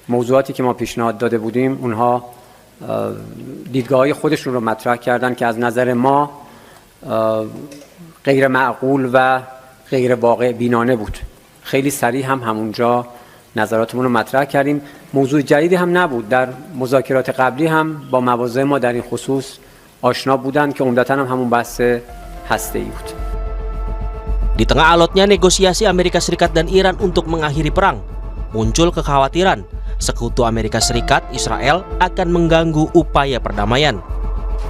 موضوعاتی که ما پیشنهاد داده بودیم اونها دیدگاه‌های خودشون رو مطرح کردن که از نظر ما غیر معقول و غیر واقع بینانه بود. خیلی سریع همونجا نظراتمون رو مطرح کردیم. موضوع جدیدی هم نبود. در مذاکرات قبلی هم با مواضع ما در این خصوص آشنا بودند که عمدتاً هم همون بحث هسته‌ای بود. Di tengah alotnya negosiasi Amerika Serikat dan Iran untuk mengakhiri perang, muncul kekhawatiran sekutu Amerika Serikat, Israel akan mengganggu upaya perdamaian.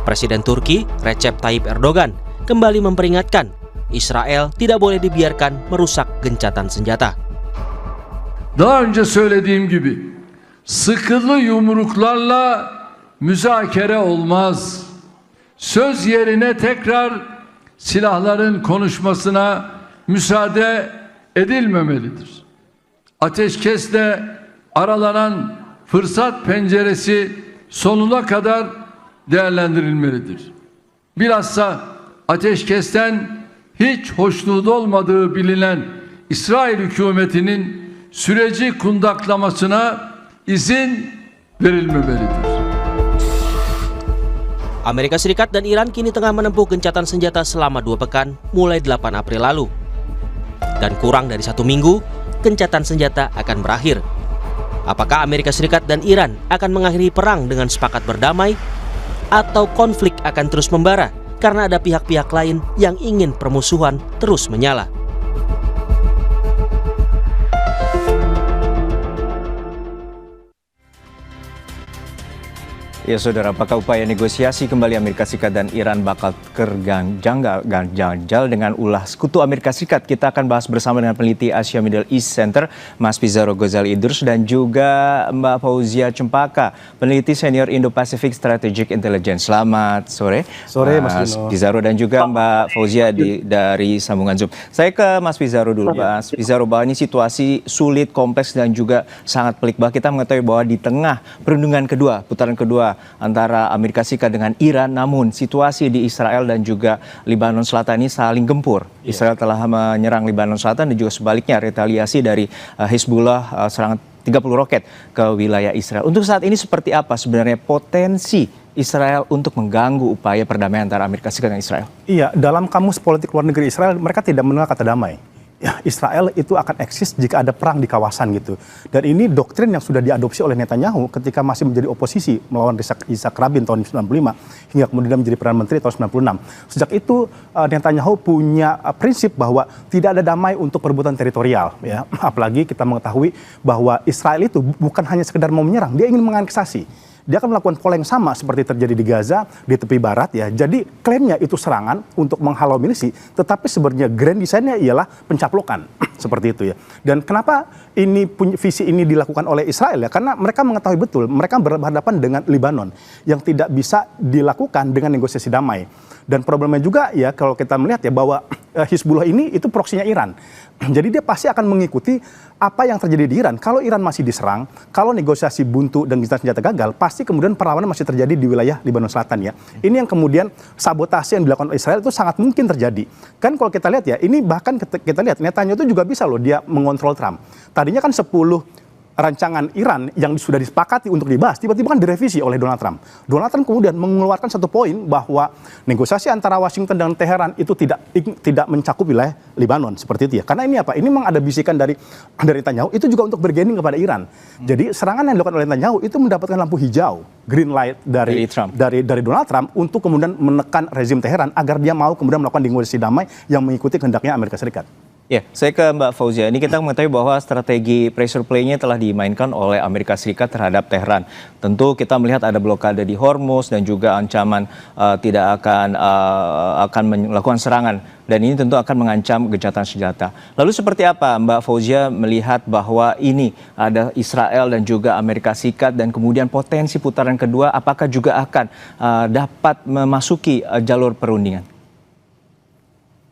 Presiden Turki, Recep Tayyip Erdogan, kembali memperingatkan İsrail tidak boleh dibiarkan merusak gencatan senjata. Daha önce söylediğim gibi sıkılı yumruklarla müzakere olmaz. Söz yerine tekrar silahların konuşmasına müsaade edilmemelidir. Ateşkesle aralanan fırsat penceresi sonuna kadar değerlendirilmelidir. Bilhassa ateşkesten hiç hoşnut olmadığı bilinen İsrail hükümetinin süreci kundaklamasına izin verilmemelidir. Amerika Serikat dan Iran kini tengah menempuh gencatan senjata selama 2 pekan mulai 8 April lalu. Dan kurang dari 1 minggu, gencatan senjata akan berakhir. Apakah Amerika Serikat dan Iran akan mengakhiri perang dengan sepakat berdamai? Atau konflik akan terus membara karena ada pihak-pihak lain yang ingin permusuhan terus menyala? Ya saudara, apakah upaya negosiasi kembali Amerika Serikat dan Iran bakal terganjal dengan ulah sekutu Amerika Serikat? Kita akan bahas bersama dengan peneliti Asia Middle East Center, Mas Pizarro Ghazali Idrus, dan juga Mbak Fauzia Cempaka, peneliti senior Indo-Pacific Strategic Intelligence. Selamat sore. Sore Mas Dino. Pizarro dan juga Mbak Fauzia dari sambungan Zoom. Saya ke Mas Pizarro dulu. Mas Pizarro, bahwa ini situasi sulit, kompleks, dan juga sangat pelik. Bahwa kita mengetahui bahwa di tengah perundingan kedua, putaran kedua antara Amerika Serikat dengan Iran, namun situasi di Israel dan juga Lebanon Selatan ini saling gempur. Israel telah menyerang Lebanon Selatan dan juga sebaliknya retaliasi dari Hezbollah serangan 30 roket ke wilayah Israel. Untuk saat ini seperti apa sebenarnya potensi Israel untuk mengganggu upaya perdamaian antara Amerika Serikat dan Israel? Iya, dalam kamus politik luar negeri Israel mereka tidak mengenal kata damai. Ya, Israel itu akan eksis jika ada perang di kawasan gitu. Dan ini doktrin yang sudah diadopsi oleh Netanyahu ketika masih menjadi oposisi melawan Yitzhak Rabin tahun 95 hingga kemudian menjadi Perdana Menteri tahun 96. Sejak itu Netanyahu punya prinsip bahwa tidak ada damai untuk perebutan teritorial, ya. Apalagi kita mengetahui bahwa Israel itu bukan hanya sekedar mau menyerang, dia ingin menganeksasi. Dia akan melakukan pola yang sama seperti terjadi di Gaza, di tepi barat, ya. Jadi klaimnya itu serangan untuk menghalau milisi, tetapi sebenarnya grand design-nya ialah pencaplokan seperti itu, ya. Dan kenapa visi ini dilakukan oleh Israel, ya? Karena mereka mengetahui betul mereka berhadapan dengan Lebanon yang tidak bisa dilakukan dengan negosiasi damai. Dan problemnya juga, ya, kalau kita melihat, ya, bahwa Hizbullah ini itu proksinya Iran. Jadi dia pasti akan mengikuti apa yang terjadi di Iran. Kalau Iran masih diserang, kalau negosiasi buntu dan gencatan senjata gagal, pasti kemudian perlawanan masih terjadi di wilayah Lebanon Selatan, ya. Ini yang kemudian sabotase yang dilakukan oleh Israel itu sangat mungkin terjadi. Kan kalau kita lihat, ya, ini bahkan kita lihat Netanyahu itu juga bisa loh dia mengontrol Trump. Tadinya kan 10 rancangan Iran yang sudah disepakati untuk dibahas, tiba-tiba kan direvisi oleh Donald Trump. Donald Trump kemudian mengeluarkan satu poin bahwa negosiasi antara Washington dan Teheran itu tidak mencakup wilayah Lebanon, seperti itu, ya. Karena ini apa? Ini memang ada bisikan dari Netanyahu, itu juga untuk bergaining kepada Iran. Jadi serangan yang dilakukan oleh Netanyahu itu mendapatkan lampu hijau, green light dari Donald Trump untuk kemudian menekan rezim Teheran agar dia mau kemudian melakukan negosiasi damai yang mengikuti kehendaknya Amerika Serikat. Ya, saya ke Mbak Fauzia. Ini kita mengetahui bahwa strategi pressure play-nya telah dimainkan oleh Amerika Serikat terhadap Tehran. Tentu kita melihat ada blokade di Hormuz dan juga ancaman tidak akan melakukan serangan. Dan ini tentu akan mengancam gencatan senjata. Lalu seperti apa Mbak Fauzia melihat bahwa ini ada Israel dan juga Amerika Serikat dan kemudian potensi putaran kedua apakah juga akan dapat memasuki jalur perundingan?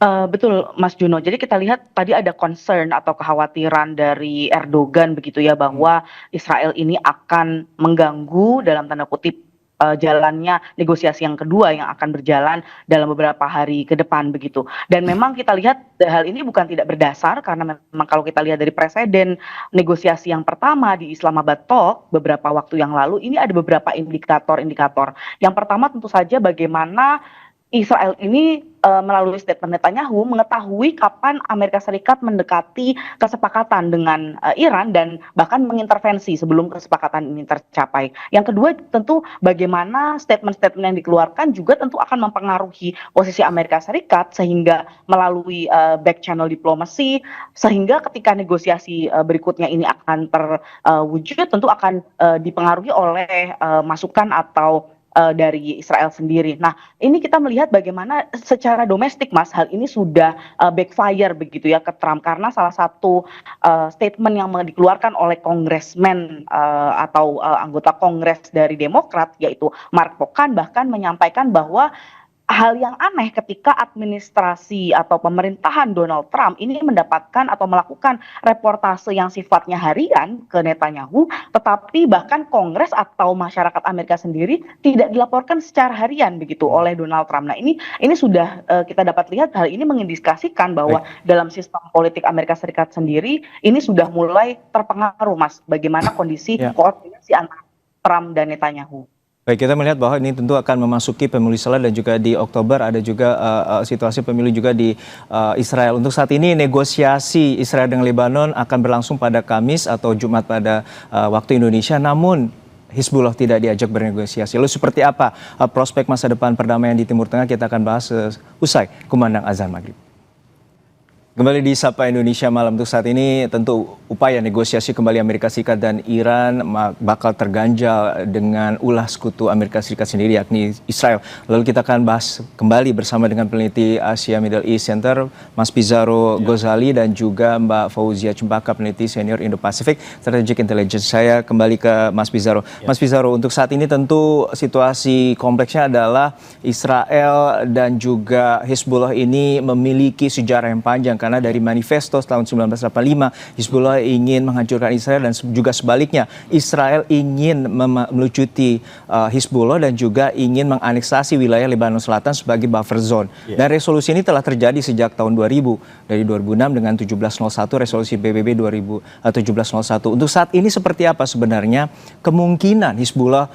Betul Mas Juno, jadi kita lihat tadi ada concern atau kekhawatiran dari Erdogan begitu ya, bahwa Israel ini akan mengganggu dalam tanda kutip jalannya negosiasi yang kedua yang akan berjalan dalam beberapa hari ke depan begitu. Dan memang kita lihat hal ini bukan tidak berdasar karena memang kalau kita lihat dari presiden negosiasi yang pertama di Islamabad Talk beberapa waktu yang lalu ini ada beberapa indikator-indikator. Yang pertama tentu saja bagaimana Israel ini melalui statement Netanyahu mengetahui kapan Amerika Serikat mendekati kesepakatan dengan Iran dan bahkan mengintervensi sebelum kesepakatan ini tercapai. Yang kedua tentu bagaimana statement-statement yang dikeluarkan juga tentu akan mempengaruhi posisi Amerika Serikat sehingga melalui back channel diplomasi sehingga ketika negosiasi berikutnya ini akan terwujud tentu akan dipengaruhi oleh masukan atau dari Israel sendiri. Nah, ini kita melihat bagaimana secara domestik, Mas, hal ini sudah backfire begitu ya ke Trump karena salah satu statement yang dikeluarkan oleh kongresmen atau anggota Kongres dari Demokrat yaitu Mark Pocan bahkan menyampaikan bahwa hal yang aneh ketika administrasi atau pemerintahan Donald Trump ini mendapatkan atau melakukan reportase yang sifatnya harian ke Netanyahu, tetapi bahkan Kongres atau masyarakat Amerika sendiri tidak dilaporkan secara harian begitu oleh Donald Trump. Nah ini sudah kita dapat lihat hal ini mengindikasikan bahwa dalam sistem politik Amerika Serikat sendiri ini sudah mulai terpengaruh, Mas, bagaimana kondisi koordinasi antara Trump dan Netanyahu. Baik, kita melihat bahwa ini tentu akan memasuki pemilu Israel dan juga di Oktober ada juga situasi pemilu juga di Israel. Untuk saat ini negosiasi Israel dengan Lebanon akan berlangsung pada Kamis atau Jumat pada waktu Indonesia. Namun Hizbullah tidak diajak bernegosiasi. Lalu seperti apa prospek masa depan perdamaian di Timur Tengah? Kita akan bahas usai kumandang azan maghrib. Kembali di Sapa Indonesia Malam. Untuk saat ini tentu upaya negosiasi kembali Amerika Serikat dan Iran bakal terganjal dengan ulah sekutu Amerika Serikat sendiri yakni Israel. Lalu kita akan bahas kembali bersama dengan peneliti Asia Middle East Center Mas Pizarro Ghazali dan juga Mbak Fauzia Cempaka peneliti senior Indo-Pacific Strategic Intelligence. Saya kembali ke Mas Pizarro. Mas Pizarro, untuk saat ini tentu situasi kompleksnya adalah Israel dan juga Hizbullah ini memiliki sejarah yang panjang karena dari manifesto tahun 1985 Hizbullah ingin menghancurkan Israel dan juga sebaliknya Israel ingin melucuti Hizbullah dan juga ingin menganeksasi wilayah Lebanon Selatan sebagai buffer zone. Dan resolusi ini telah terjadi sejak tahun 2000 dari 2006 dengan 1701 resolusi PBB 1701. Untuk saat ini seperti apa sebenarnya kemungkinan Hizbullah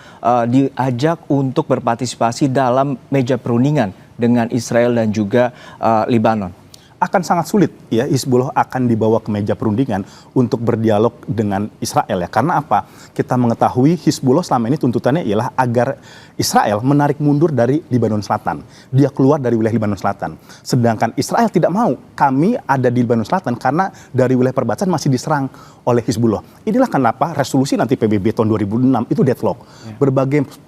diajak untuk berpartisipasi dalam meja perundingan dengan Israel dan juga Lebanon? Akan sangat sulit ya Hizbullah akan dibawa ke meja perundingan untuk berdialog dengan Israel ya. Karena apa? Kita mengetahui Hizbullah selama ini tuntutannya ialah agar Israel menarik mundur dari Lebanon Selatan. Dia keluar dari wilayah Lebanon Selatan. Sedangkan Israel tidak mau kami ada di Lebanon Selatan karena dari wilayah perbatasan masih diserang oleh Hizbullah. Inilah kenapa resolusi nanti PBB tahun 2006 itu deadlock. Berbagai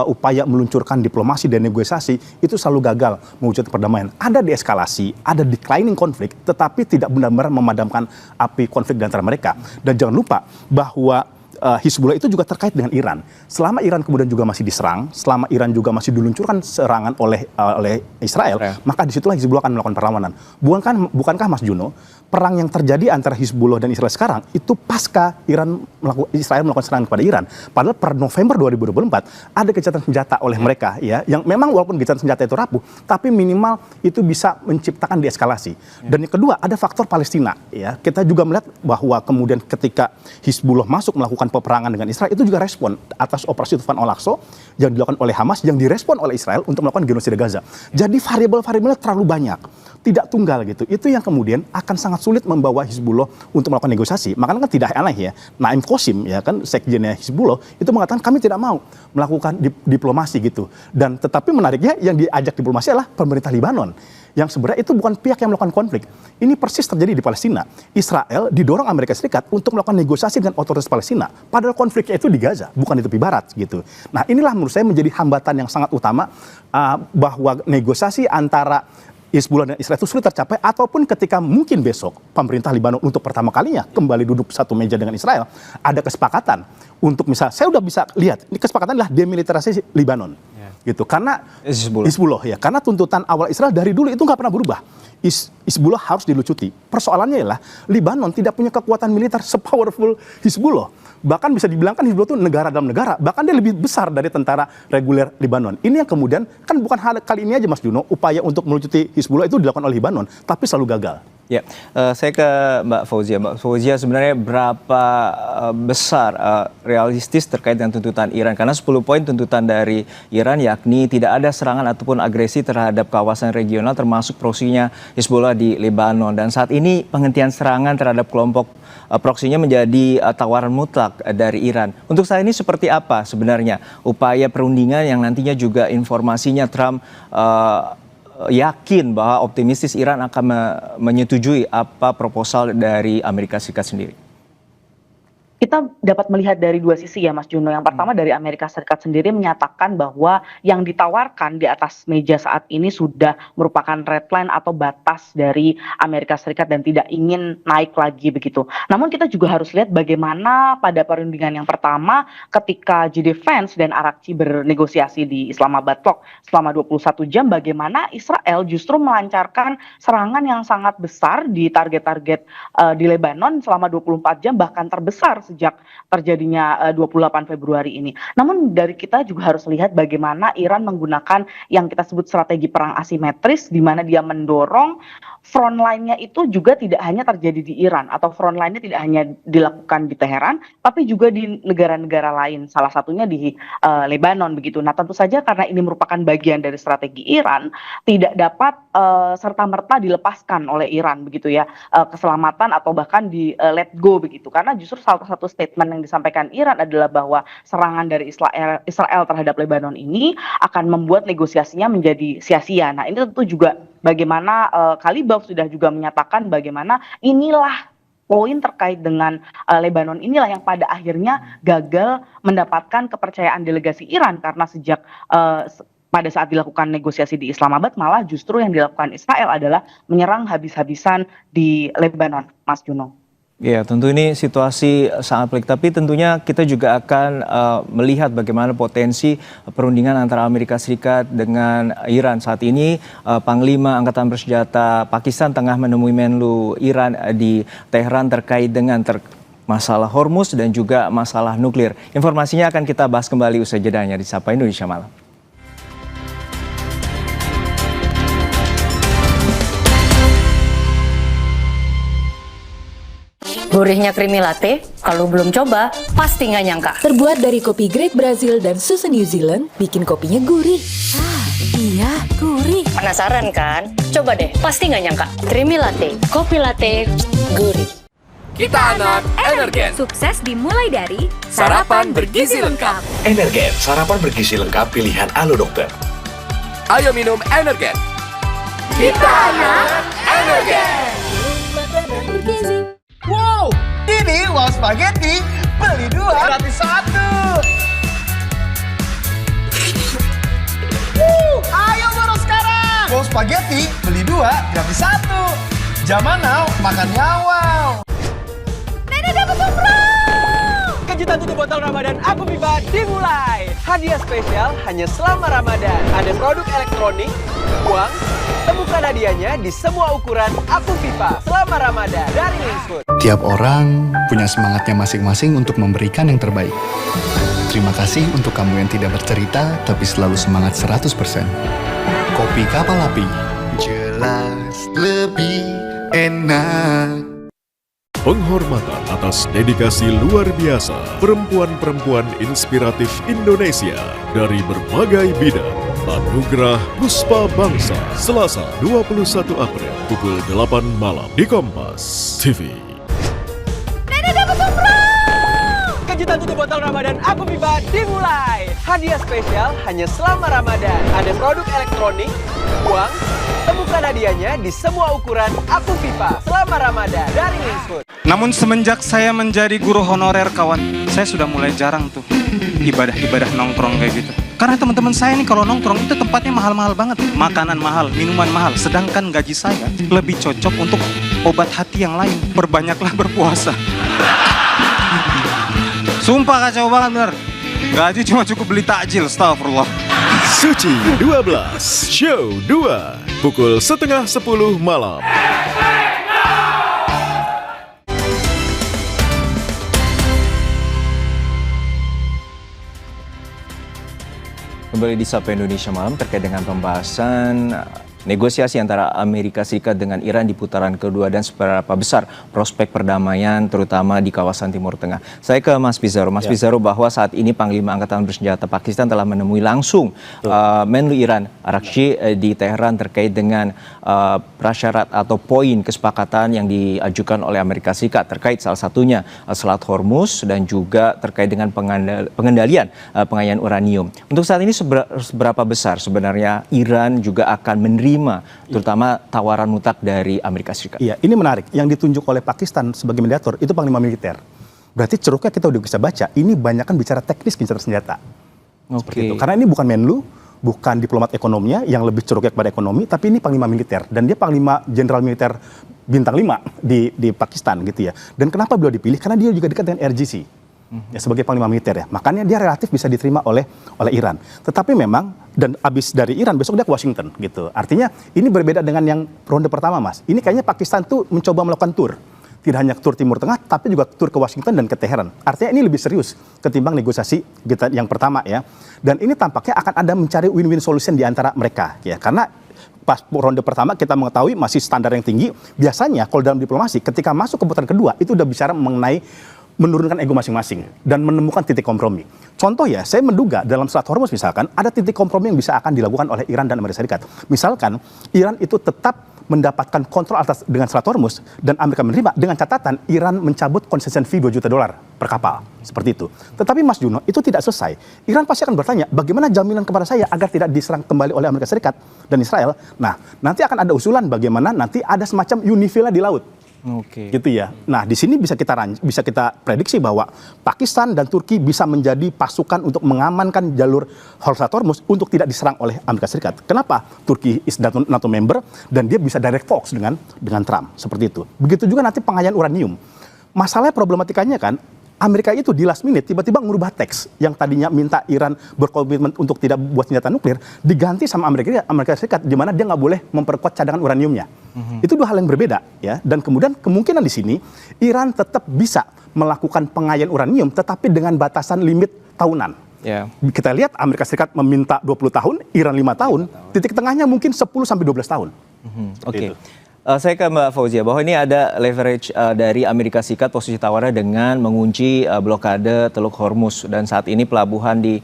upaya meluncurkan diplomasi dan negosiasi itu selalu gagal mewujudkan perdamaian. Ada deeskalasi, ada declining konflik, tetapi tidak benar-benar memadamkan api konflik di antara mereka. Dan jangan lupa bahwa Hizbullah itu juga terkait dengan Iran. Selama Iran kemudian juga masih diserang, selama Iran juga masih diluncurkan serangan oleh Israel, maka disitulah Hizbullah akan melakukan perlawanan. Bukankah Mas Juno, perang yang terjadi antara Hizbullah dan Israel sekarang itu pasca Israel melakukan serangan kepada Iran. Padahal per November 2024 ada gencatan senjata oleh mereka ya, yang memang walaupun gencatan senjata itu rapuh, tapi minimal itu bisa menciptakan deeskalasi. Dan yang kedua ada faktor Palestina ya. Kita juga melihat bahwa kemudian ketika Hizbullah masuk melakukan peperangan dengan Israel itu juga respon atas operasi Tufan Al-Aqsa yang dilakukan oleh Hamas yang direspon oleh Israel untuk melakukan genosida Gaza. Jadi variabel-variabelnya terlalu banyak, tidak tunggal gitu. Itu yang kemudian akan sangat sulit membawa Hizbullah untuk melakukan negosiasi. Makanya kan tidak aneh ya, Naim Qasim ya kan sekjennya Hizbullah itu mengatakan kami tidak mau melakukan diplomasi gitu. Dan tetapi menariknya yang diajak diplomasi adalah pemerintah Lebanon. Yang sebenarnya itu bukan pihak yang melakukan konflik. Ini persis terjadi di Palestina. Israel didorong Amerika Serikat untuk melakukan negosiasi dengan otoritas Palestina. Padahal konfliknya itu di Gaza, bukan di tepi barat gitu. Nah inilah menurut saya menjadi hambatan yang sangat utama bahwa negosiasi antara Hizbullah dan Israel itu sulit tercapai, ataupun ketika mungkin besok pemerintah Lebanon untuk pertama kalinya kembali duduk satu meja dengan Israel, ada kesepakatan untuk misalnya, saya udah bisa lihat, ini kesepakatan adalah demilitarisasi Lebanon. gitu. Karena Hizbullah. ya, karena tuntutan awal Israel dari dulu itu nggak pernah berubah. Hizbullah harus dilucuti. Persoalannya ialah Lebanon tidak punya kekuatan militer sepowerful Hizbullah. Bahkan bisa dibilang kan Hizbullah itu negara dalam negara. Bahkan dia lebih besar dari tentara reguler Lebanon. Ini yang kemudian kan bukan kali ini aja Mas Juno, upaya untuk melucuti Hizbullah itu dilakukan oleh Lebanon, tapi selalu gagal. Ya, saya ke Mbak Fauzia. Mbak Fauzia, sebenarnya berapa besar realistis terkait dengan tuntutan Iran? Karena 10 poin tuntutan dari Iran yakni tidak ada serangan ataupun agresi terhadap kawasan regional termasuk proksinya Hizbullah di Lebanon. Dan saat ini penghentian serangan terhadap kelompok proksinya menjadi tawaran mutlak dari Iran. Untuk saat ini seperti apa sebenarnya upaya perundingan yang nantinya juga informasinya Trump yakin bahwa optimistis Iran akan menyetujui apa proposal dari Amerika Serikat sendiri? Kita dapat melihat dari dua sisi ya Mas Juno. Yang pertama dari Amerika Serikat sendiri menyatakan bahwa yang ditawarkan di atas meja saat ini sudah merupakan red line atau batas dari Amerika Serikat dan tidak ingin naik lagi begitu. Namun kita juga harus lihat bagaimana pada perundingan yang pertama ketika JD Vance dan Arakci bernegosiasi di Islamabad Talk selama 21 jam, bagaimana Israel justru melancarkan serangan yang sangat besar di target-target di Lebanon selama 24 jam, bahkan terbesar sejak terjadinya 28 Februari ini. Namun dari kita juga harus lihat bagaimana Iran menggunakan yang kita sebut strategi perang asimetris, di mana dia mendorong front line-nya itu juga tidak hanya terjadi di Iran, atau front line-nya tidak hanya dilakukan di Teheran, tapi juga di negara-negara lain, salah satunya di Lebanon begitu. Nah tentu saja karena ini merupakan bagian dari strategi Iran, tidak dapat serta-merta dilepaskan oleh Iran begitu ya, keselamatan atau bahkan di let go begitu. Karena justru salah satu statement yang disampaikan Iran adalah bahwa serangan dari Israel terhadap Lebanon ini akan membuat negosiasinya menjadi sia-sia. Nah ini tentu juga bagaimana Kalibaf sudah juga menyatakan bagaimana inilah poin terkait dengan Lebanon inilah yang pada akhirnya gagal mendapatkan kepercayaan delegasi Iran, karena sejak pada saat dilakukan negosiasi di Islamabad malah justru yang dilakukan Israel adalah menyerang habis-habisan di Lebanon, Mas Juno. Ya, tentu ini situasi sangat pelik, tapi tentunya kita juga akan melihat bagaimana potensi perundingan antara Amerika Serikat dengan Iran. Saat ini Panglima Angkatan Bersenjata Pakistan tengah menemui Menlu Iran di Teheran terkait dengan masalah Hormuz dan juga masalah nuklir. Informasinya akan kita bahas kembali usai jedanya di Sapa Indonesia Malam. Gurihnya creamy latte, kalau belum coba, pasti nggak nyangka. Terbuat dari kopi Great Brazil dan susu New Zealand, bikin kopinya gurih. Iya, gurih. Penasaran kan? Coba deh, pasti nggak nyangka. Creamy latte, kopi latte, gurih. Kita anak Energen. Sukses dimulai dari Sarapan bergizi lengkap. Energen, sarapan bergizi lengkap pilihan Alo Dokter. Ayo minum Energen. Kita anak Energen. Wow, ini Wow Spaghetti beli 2 gratis 1. Ayo borong sekarang. Wow Spaghetti beli 2 gratis 1. Zaman now, makannya wow. Nenek dapat umroh. Kejutan tutup botol Ramadan Aku Pipa dimulai. Hadiah spesial hanya selama Ramadan. Ada produk elektronik, uang, temukan hadiahnya di semua ukuran Aku Pipa selama Ramadan dari Wingsfood. Tiap orang punya semangatnya masing-masing untuk memberikan yang terbaik. Terima kasih untuk kamu yang tidak bercerita tapi selalu semangat 100%. Kopi Kapal Api. Jelas lebih enak. Penghormatan atas dedikasi luar biasa perempuan-perempuan inspiratif Indonesia dari berbagai bidang. Anugerah Puspa Bangsa, Selasa 21 April pukul 8 malam di Kompas TV. Nenek dapat umroh. Kejutan tutup botol Ramadan Aku Pipa dimulai. Hadiah spesial hanya selama Ramadan. Ada produk elektronik, uang, temukan hadiahnya di semua ukuran Aku Pipa selama Ramadan dari Wingsfood. Namun semenjak saya menjadi guru honorer kawan, saya sudah mulai jarang tuh ibadah-ibadah nongkrong kayak gitu. Karena teman-teman saya nih kalau nongkrong itu tempatnya mahal-mahal banget. Makanan mahal, minuman mahal. Sedangkan gaji saya lebih cocok untuk obat hati yang lain. Perbanyaklah berpuasa. Sumpah kacau banget bener. Gaji cuma cukup beli takjil, astagfirullah. Suci 12, Show 2, pukul 9:30 malam. Kembali di Sapa Indonesia Malam terkait dengan pembahasan negosiasi antara Amerika Serikat dengan Iran di putaran kedua dan seberapa besar prospek perdamaian terutama di kawasan Timur Tengah. Saya ke Mas Pizarro. Mas Pizarro, bahwa saat ini Panglima Angkatan Bersenjata Pakistan telah menemui langsung Menlu Iran Araghchi di Teheran terkait dengan prasyarat atau poin kesepakatan yang diajukan oleh Amerika Serikat terkait salah satunya Selat Hormuz dan juga terkait dengan pengendalian pengayaan uranium. Untuk saat ini seberapa besar sebenarnya Iran juga akan menerima terutama tawaran mutlak dari Amerika Serikat? Iya, ini menarik. Yang ditunjuk oleh Pakistan sebagai mediator itu Panglima Militer. Berarti ceruknya kita udah bisa baca, ini banyak kan bicara teknis gencatan senjata. Seperti itu. Karena ini bukan Menlu, bukan diplomat ekonominya yang lebih ceruknya kepada ekonomi, tapi ini Panglima Militer. Dan dia Panglima Jenderal Militer bintang 5 di Pakistan gitu ya. Dan kenapa beliau dipilih? Karena dia juga dekat dengan RGC. Ya, sebagai Panglima Militer ya. Makanya dia relatif bisa diterima oleh Iran. Tetapi memang, dan abis dari Iran besok dia ke Washington gitu. Artinya ini berbeda dengan yang ronde pertama, Mas. Ini kayaknya Pakistan tuh mencoba melakukan tur. Tidak hanya tur Timur Tengah, tapi juga tur ke Washington dan ke Teheran. Artinya ini lebih serius ketimbang negosiasi yang pertama ya. Dan ini tampaknya akan ada mencari win-win solution di antara mereka ya. Karena pas ronde pertama kita mengetahui masih standar yang tinggi. Biasanya kalau dalam diplomasi ketika masuk ke putaran kedua itu udah bicara mengenai menurunkan ego masing-masing dan menemukan titik kompromi. Contoh ya, saya menduga dalam Selat Hormuz misalkan ada titik kompromi yang bisa akan dilakukan oleh Iran dan Amerika Serikat. Misalkan Iran itu tetap mendapatkan kontrol atas dengan Selat Hormuz dan Amerika menerima dengan catatan Iran mencabut concession fee $2 juta per kapal. Seperti itu. Tetapi Mas Juno, itu tidak selesai. Iran pasti akan bertanya, bagaimana jaminan kepada saya agar tidak diserang kembali oleh Amerika Serikat dan Israel? Nah, nanti akan ada usulan bagaimana nanti ada semacam unifil di laut. Gitu ya. Nah, di sini bisa kita prediksi bahwa Pakistan dan Turki bisa menjadi pasukan untuk mengamankan jalur Selat Hormuz untuk tidak diserang oleh Amerika Serikat. Kenapa? Turki is NATO member dan dia bisa direct talks dengan Trump seperti itu. Begitu juga nanti pengayaan uranium. Masalahnya problematikanya kan Amerika itu di last minute tiba-tiba merubah teks yang tadinya minta Iran berkomitmen untuk tidak buat senjata nuklir diganti sama Amerika Serikat di mana dia nggak boleh memperkuat cadangan uraniumnya. Itu dua hal yang berbeda ya. Dan kemudian kemungkinan di sini Iran tetap bisa melakukan pengayaan uranium tetapi dengan batasan limit tahunan. Kita lihat Amerika Serikat meminta 20 tahun, Iran 5 tahun, titik tengahnya mungkin 10 sampai 12 tahun. Oke. Saya ke Mbak Fauzia, bahwa ini ada leverage dari Amerika Serikat posisi tawarnya dengan mengunci blokade Teluk Hormuz dan saat ini pelabuhan di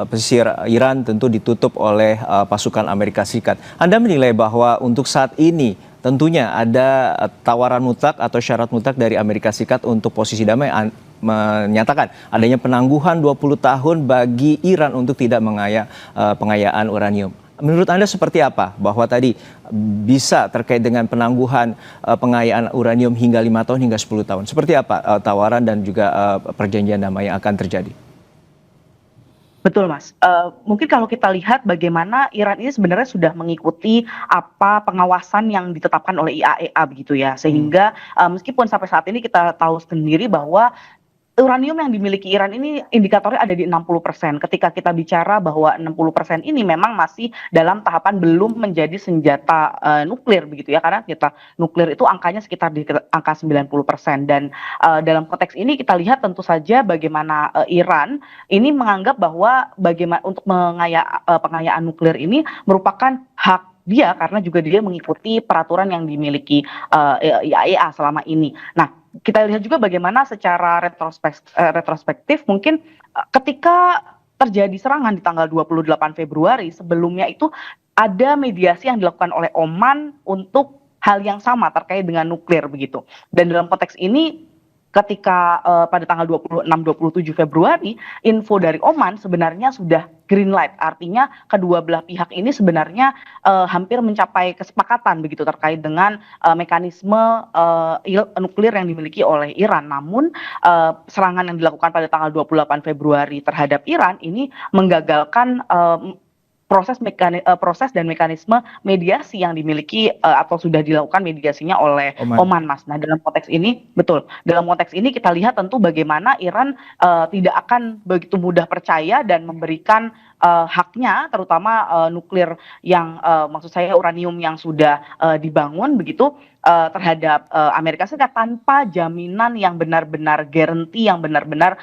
pesisir Iran tentu ditutup oleh pasukan Amerika Serikat. Anda menilai bahwa untuk saat ini tentunya ada tawaran mutlak atau syarat mutlak dari Amerika Serikat untuk posisi damai menyatakan adanya penangguhan 20 tahun bagi Iran untuk tidak pengayaan uranium. Menurut Anda seperti apa bahwa tadi bisa terkait dengan penangguhan pengayaan uranium hingga 5 tahun hingga 10 tahun? Seperti apa tawaran dan juga perjanjian damai yang akan terjadi? Betul Mas, mungkin kalau kita lihat bagaimana Iran ini sebenarnya sudah mengikuti apa pengawasan yang ditetapkan oleh IAEA begitu ya. Sehingga meskipun sampai saat ini kita tahu sendiri bahwa uranium yang dimiliki Iran ini indikatornya ada di 60%. Ketika kita bicara bahwa 60% ini memang masih dalam tahapan belum menjadi senjata nuklir begitu ya. Karena kita nuklir itu angkanya sekitar di angka 90%. Dan dalam konteks ini kita lihat tentu saja bagaimana Iran ini menganggap bahwa untuk pengayaan nuklir ini merupakan hak dia karena juga dia mengikuti peraturan yang dimiliki IAEA selama ini. Nah, kita lihat juga bagaimana secara retrospektif mungkin ketika terjadi serangan di tanggal 28 Februari sebelumnya itu ada mediasi yang dilakukan oleh Oman untuk hal yang sama terkait dengan nuklir begitu. Dan dalam konteks ini ketika pada tanggal 26-27 Februari info dari Oman sebenarnya sudah green light, artinya kedua belah pihak ini sebenarnya hampir mencapai kesepakatan begitu terkait dengan mekanisme nuklir yang dimiliki oleh Iran. Namun serangan yang dilakukan pada tanggal 28 Februari terhadap Iran ini menggagalkan proses dan mekanisme mediasi yang dimiliki atau sudah dilakukan mediasinya oleh Oman, Mas. Nah, dalam konteks ini kita lihat tentu bagaimana Iran tidak akan begitu mudah percaya dan memberikan haknya, terutama nuklir yang maksud saya uranium yang sudah dibangun begitu terhadap Amerika Serikat tanpa jaminan yang benar-benar guarantee yang benar-benar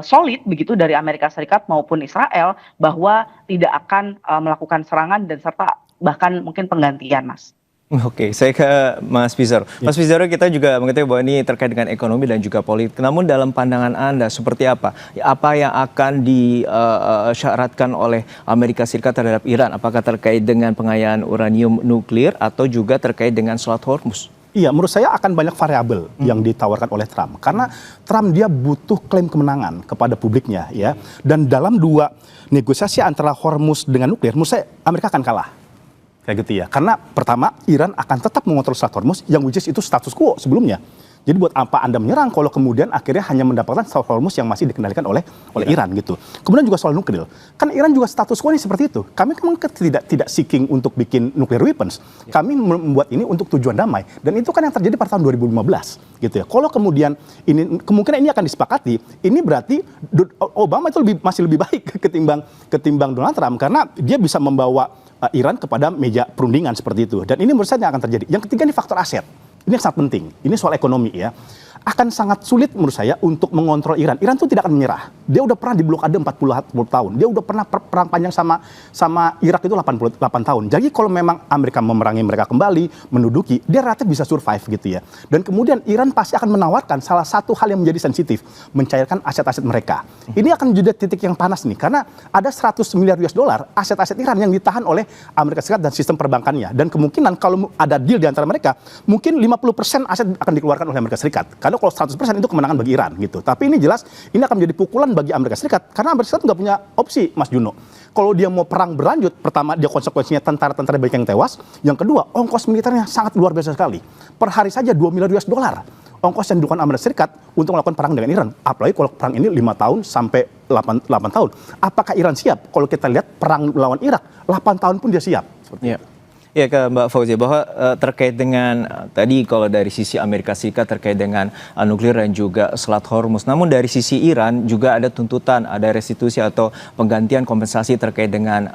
solid begitu dari Amerika Serikat maupun Israel bahwa tidak akan melakukan serangan dan serta bahkan mungkin penggantian, Mas. Oke, saya ke Mas Pizarro. Mas Pizarro, kita juga mengetahui bahwa ini terkait dengan ekonomi dan juga politik. Namun dalam pandangan Anda seperti apa? Apa yang akan disyaratkan oleh Amerika Serikat terhadap Iran? Apakah terkait dengan pengayaan uranium nuklir atau juga terkait dengan Selat Hormuz? Iya, menurut saya akan banyak variabel yang ditawarkan oleh Trump. Karena Trump dia butuh klaim kemenangan kepada publiknya, ya. Dan dalam dua negosiasi antara Hormuz dengan nuklir, menurut saya Amerika akan kalah. Kayak gitu ya. Karena pertama, Iran akan tetap mengontrol Selat Hormuz yang which is itu status quo sebelumnya. Jadi buat apa Anda menyerang kalau kemudian akhirnya hanya mendapatkan Selat Hormuz yang masih dikendalikan oleh Iran gitu. Kemudian juga soal nuklir. Kan Iran juga status quo ini seperti itu. Kami memang tidak seeking untuk bikin nuclear weapons. Kami membuat ini untuk tujuan damai. Dan itu kan yang terjadi pada tahun 2015 gitu ya. Kalau kemudian ini kemungkinan ini akan disepakati, ini berarti Obama itu masih lebih baik ketimbang Donald Trump karena dia bisa membawa Iran kepada meja perundingan seperti itu. Dan ini menurut saya yang akan terjadi. Yang ketiga ini faktor aset. Ini yang sangat penting. Ini soal ekonomi ya. Akan sangat sulit menurut saya untuk mengontrol Iran. Iran itu tidak akan menyerah. Dia udah pernah diblokade 40 tahun. Dia udah pernah perang panjang sama Irak itu 88 tahun. Jadi kalau memang Amerika memerangi mereka kembali, menduduki, dia relatif bisa survive gitu ya. Dan kemudian Iran pasti akan menawarkan salah satu hal yang menjadi sensitif, mencairkan aset-aset mereka. Ini akan menjadi titik yang panas nih, karena ada 100 miliar US dollar aset-aset Iran yang ditahan oleh Amerika Serikat dan sistem perbankannya. Dan kemungkinan kalau ada deal di antara mereka, mungkin 50% aset akan dikeluarkan oleh Amerika Serikat. Karena kalau 100% itu kemenangan bagi Iran gitu. Tapi ini jelas ini akan menjadi pukulan bagi Amerika Serikat karena Amerika Serikat nggak punya opsi, Mas Juno. Kalau dia mau perang berlanjut, pertama dia konsekuensinya tentara-tentara banyak yang tewas. Yang kedua, ongkos militernya sangat luar biasa sekali. Per hari saja 2 miliar US dollar. Ongkos yang dilakukan Amerika Serikat untuk melakukan perang dengan Iran. Apalagi kalau perang ini 5 tahun sampai 8 tahun. Apakah Iran siap? Kalau kita lihat perang melawan Irak, 8 tahun pun dia siap. Seperti itu. Ya, ke Mbak Fauzia, bahwa terkait dengan tadi kalau dari sisi Amerika Serikat terkait dengan nuklir dan juga Selat Hormuz. Namun dari sisi Iran juga ada tuntutan, ada restitusi atau penggantian kompensasi terkait dengan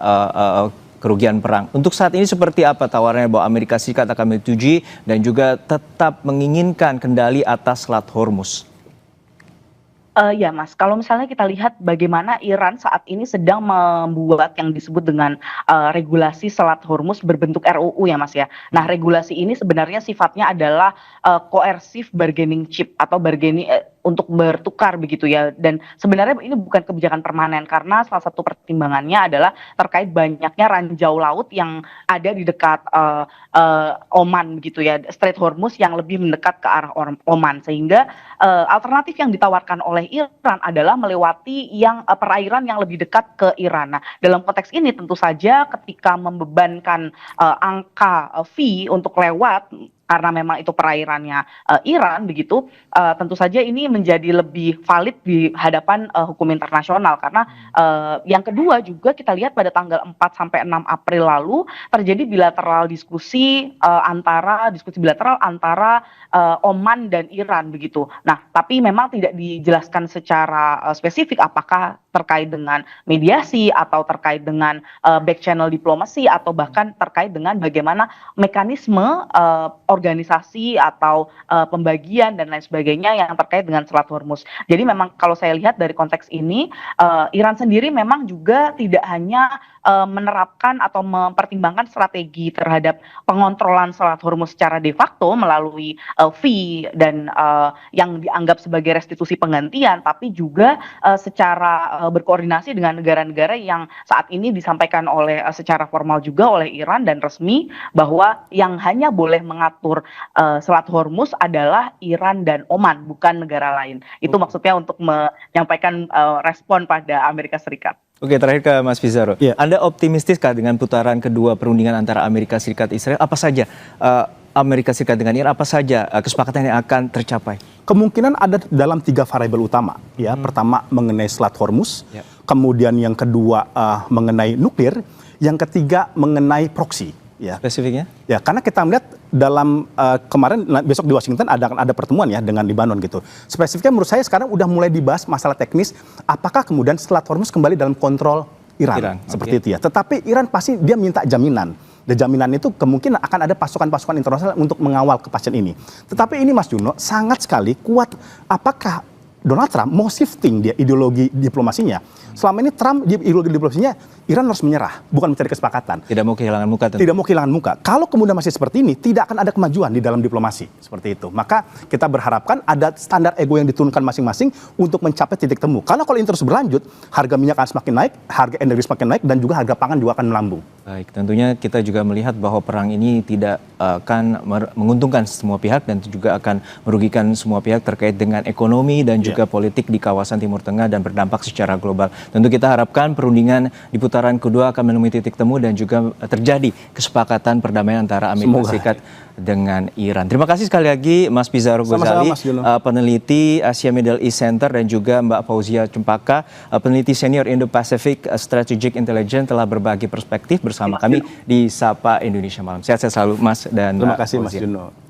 kerugian perang. Untuk saat ini seperti apa tawarannya bahwa Amerika Serikat akan menyetujui dan juga tetap menginginkan kendali atas Selat Hormuz? Ya Mas, kalau misalnya kita lihat bagaimana Iran saat ini sedang membuat yang disebut dengan regulasi Selat Hormuz berbentuk RUU ya Mas ya. Nah regulasi ini sebenarnya sifatnya adalah coercive bargaining chip atau bargaining untuk bertukar begitu ya. Dan sebenarnya ini bukan kebijakan permanen karena salah satu pertimbangannya adalah terkait banyaknya ranjau laut yang ada di dekat Oman begitu ya, Strait Hormuz yang lebih mendekat ke arah Oman, sehingga alternatif yang ditawarkan oleh Iran adalah melewati yang perairan yang lebih dekat ke Iran. Nah, dalam konteks ini tentu saja ketika membebankan angka fee untuk lewat karena memang itu perairannya Iran begitu, tentu saja ini menjadi lebih valid di hadapan hukum internasional karena yang kedua juga kita lihat pada tanggal 4 sampai 6 April lalu terjadi diskusi bilateral antara Oman dan Iran begitu. Nah, tapi memang tidak dijelaskan secara spesifik apakah terkait dengan mediasi atau terkait dengan back channel diplomasi atau bahkan terkait dengan bagaimana mekanisme organisasi atau pembagian dan lain sebagainya yang terkait dengan Selat Hormuz. Jadi memang kalau saya lihat dari konteks ini, Iran sendiri memang juga tidak hanya menerapkan atau mempertimbangkan strategi terhadap pengontrolan Selat Hormuz secara de facto melalui fee dan yang dianggap sebagai restitusi penggantian, tapi juga secara berkoordinasi dengan negara-negara yang saat ini disampaikan oleh secara formal juga oleh Iran dan resmi bahwa yang hanya boleh mengatur Selat Hormuz adalah Iran dan Oman, bukan negara lain. Itu maksudnya untuk menyampaikan respon pada Amerika Serikat. Oke, terakhir ke Mas Pizarro. Anda optimistiskah dengan putaran kedua perundingan antara Amerika Serikat Israel? Apa saja Amerika Serikat dengan Iran, apa saja kesepakatan yang akan tercapai? Kemungkinan ada dalam 3 variabel utama. Ya, pertama mengenai Selat Hormuz, kemudian yang kedua mengenai nuklir, Yang ketiga mengenai proksi. Ya. Spesifiknya? Ya, karena kita melihat dalam kemarin besok di Washington ada pertemuan ya dengan Libanon gitu. Spesifiknya menurut saya sekarang udah mulai dibahas masalah teknis, apakah kemudian setelah Hormuz kembali dalam kontrol Iran seperti itu ya. Tetapi Iran pasti dia minta jaminan. Dan jaminan itu kemungkinan akan ada pasukan-pasukan internasional untuk mengawal kepastian ini. Tetapi ini Mas Juno sangat sekali kuat. Apakah Donald Trump mau shifting dia ideologi diplomasinya? Selama ini Trump ideologi diplomasinya Iran harus menyerah, bukan mencari kesepakatan. Tidak mau kehilangan muka tentu. Tidak mau kehilangan muka. Kalau kemudian masih seperti ini, tidak akan ada kemajuan di dalam diplomasi. Seperti itu. Maka kita berharapkan ada standar ego yang diturunkan masing-masing untuk mencapai titik temu. Karena kalau ini terus berlanjut, harga minyak akan semakin naik, harga energi semakin naik, dan juga harga pangan juga akan melambung. Baik, tentunya kita juga melihat bahwa perang ini tidak akan menguntungkan semua pihak dan juga akan merugikan semua pihak terkait dengan ekonomi dan juga politik di kawasan Timur Tengah dan berdampak secara global. Tentu kita harapkan perundingan di putaran kedua akan menemui titik temu dan juga terjadi kesepakatan perdamaian antara Amerika Serikat dengan Iran. Terima kasih sekali lagi Mas Pizarro Ghazali, peneliti Asia Middle East Center, dan juga Mbak Fauzia Cempaka, peneliti senior Indo-Pacific Strategic Intelligence, telah berbagi perspektif bersama kami di Sapa Indonesia Malam. Sehat-sehat selalu Mas dan Terima kasih Fauzia. Mas Juno.